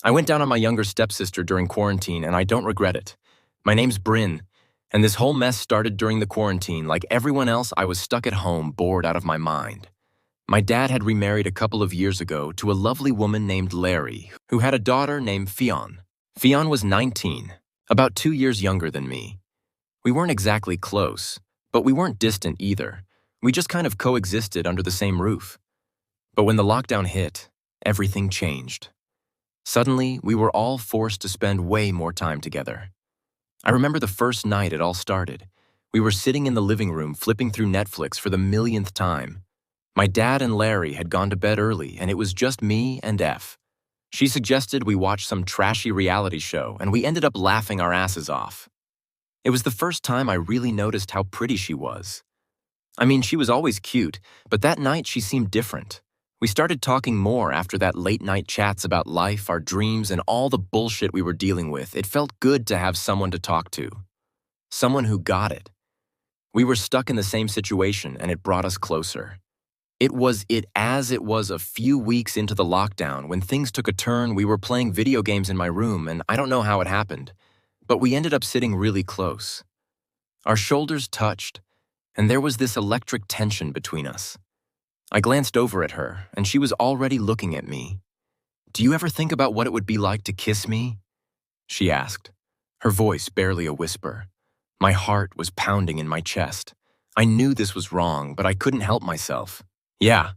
I went down on my younger stepsister during quarantine, and I don't regret it. My name's Bryn, and this whole mess started during the quarantine. Like everyone else, I was stuck at home, bored out of my mind. My dad had remarried a couple of years ago to a lovely woman named Larry, who had a daughter named Fiona. Fiona was 19, about 2 years younger than me. We weren't exactly close, but we weren't distant either. We just kind of coexisted under the same roof. But when the lockdown hit, everything changed. Suddenly, we were all forced to spend way more time together. I remember the first night it all started. We were sitting in the living room flipping through Netflix for the millionth time. My dad and Larry had gone to bed early, and it was just me and F. She suggested we watch some trashy reality show, and we ended up laughing our asses off. It was the first time I really noticed how pretty she was. I mean, she was always cute, but that night she seemed different. We started talking more after that late-night chats about life, our dreams, and all the bullshit we were dealing with. It felt good to have someone to talk to. Someone who got it. We were stuck in the same situation, and it brought us closer. It was a few weeks into the lockdown when things took a turn. We were playing video games in my room, and I don't know how it happened, but we ended up sitting really close. Our shoulders touched, and there was this electric tension between us. I glanced over at her, and she was already looking at me. "Do you ever think about what it would be like to kiss me?" she asked, her voice barely a whisper. My heart was pounding in my chest. I knew this was wrong, but I couldn't help myself. "Yeah,"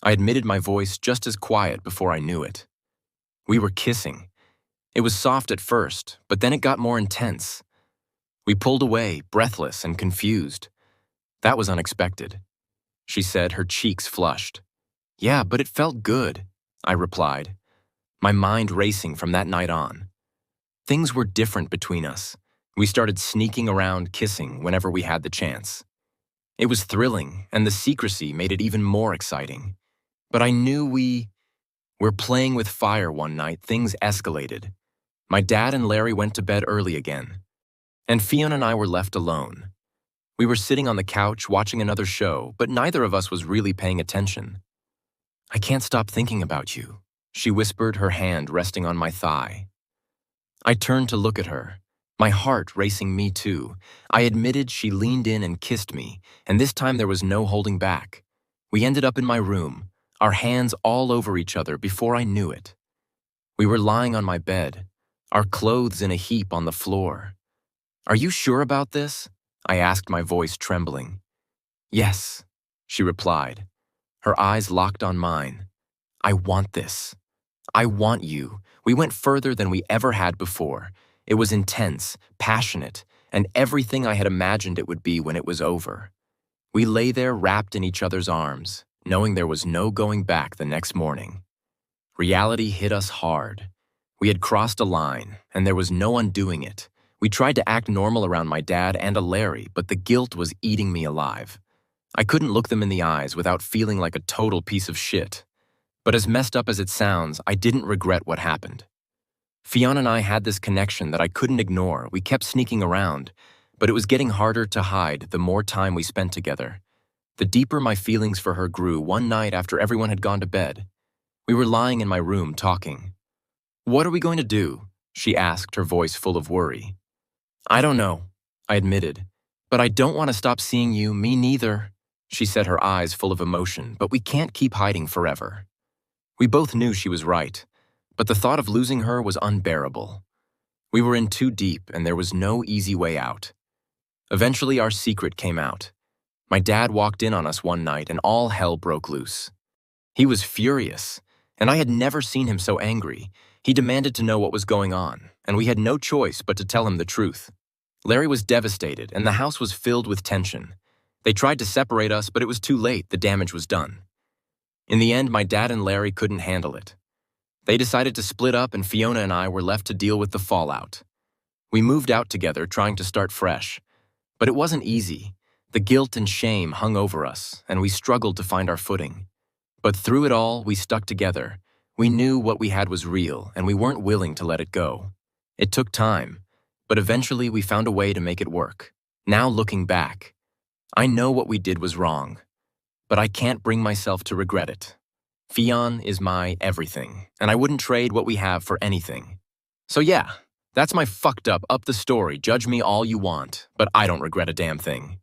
I admitted, my voice just as quiet before I knew it. We were kissing. It was soft at first, but then it got more intense. We pulled away, breathless and confused. "That was unexpected," she said, her cheeks flushed. "Yeah, but it felt good," I replied, my mind racing from that night on. Things were different between us. We started sneaking around kissing whenever we had the chance. It was thrilling, and the secrecy made it even more exciting. But I knew we were playing with fire one night. Things escalated. My dad and Larry went to bed early again, and Fiona and I were left alone. We were sitting on the couch watching another show, but neither of us was really paying attention. "I can't stop thinking about you," she whispered, her hand resting on my thigh. I turned to look at her, my heart racing. Me too. I admitted. She leaned in and kissed me, and this time there was no holding back. We ended up in my room, our hands all over each other before I knew it. We were lying on my bed, our clothes in a heap on the floor. "Are you sure about this?" I asked, my voice trembling. "Yes," she replied, her eyes locked on mine. "I want this. I want you." We went further than we ever had before. It was intense, passionate, and everything I had imagined it would be when it was over. We lay there wrapped in each other's arms, knowing there was no going back the next morning. Reality hit us hard. We had crossed a line, and there was no undoing it. We tried to act normal around my dad and a Larry, but the guilt was eating me alive. I couldn't look them in the eyes without feeling like a total piece of shit. But as messed up as it sounds, I didn't regret what happened. Fiona and I had this connection that I couldn't ignore. We kept sneaking around, but it was getting harder to hide the more time we spent together. The deeper my feelings for her grew. One night after everyone had gone to bed, we were lying in my room talking. "What are we going to do?" she asked, her voice full of worry. "I don't know," I admitted, "but I don't want to stop seeing you." "Me neither," she said, her eyes full of emotion, "but we can't keep hiding forever." We both knew she was right, but the thought of losing her was unbearable. We were in too deep, and there was no easy way out. Eventually, our secret came out. My dad walked in on us one night, and all hell broke loose. He was furious, and I had never seen him so angry. He demanded to know what was going on, and we had no choice but to tell him the truth. Larry was devastated, and the house was filled with tension. They tried to separate us, but it was too late. The damage was done. In the end, my dad and Larry couldn't handle it. They decided to split up, and Fiona and I were left to deal with the fallout. We moved out together, trying to start fresh. But it wasn't easy. The guilt and shame hung over us, and we struggled to find our footing. But through it all, we stuck together. We knew what we had was real, and we weren't willing to let it go. It took time, but eventually we found a way to make it work. Now looking back, I know what we did was wrong, but I can't bring myself to regret it. Fiona is my everything, and I wouldn't trade what we have for anything. So yeah, that's my fucked up the story. Judge me all you want, but I don't regret a damn thing.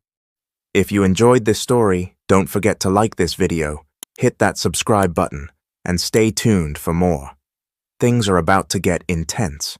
If you enjoyed this story, don't forget to like this video, hit that subscribe button, and stay tuned for more. Things are about to get intense.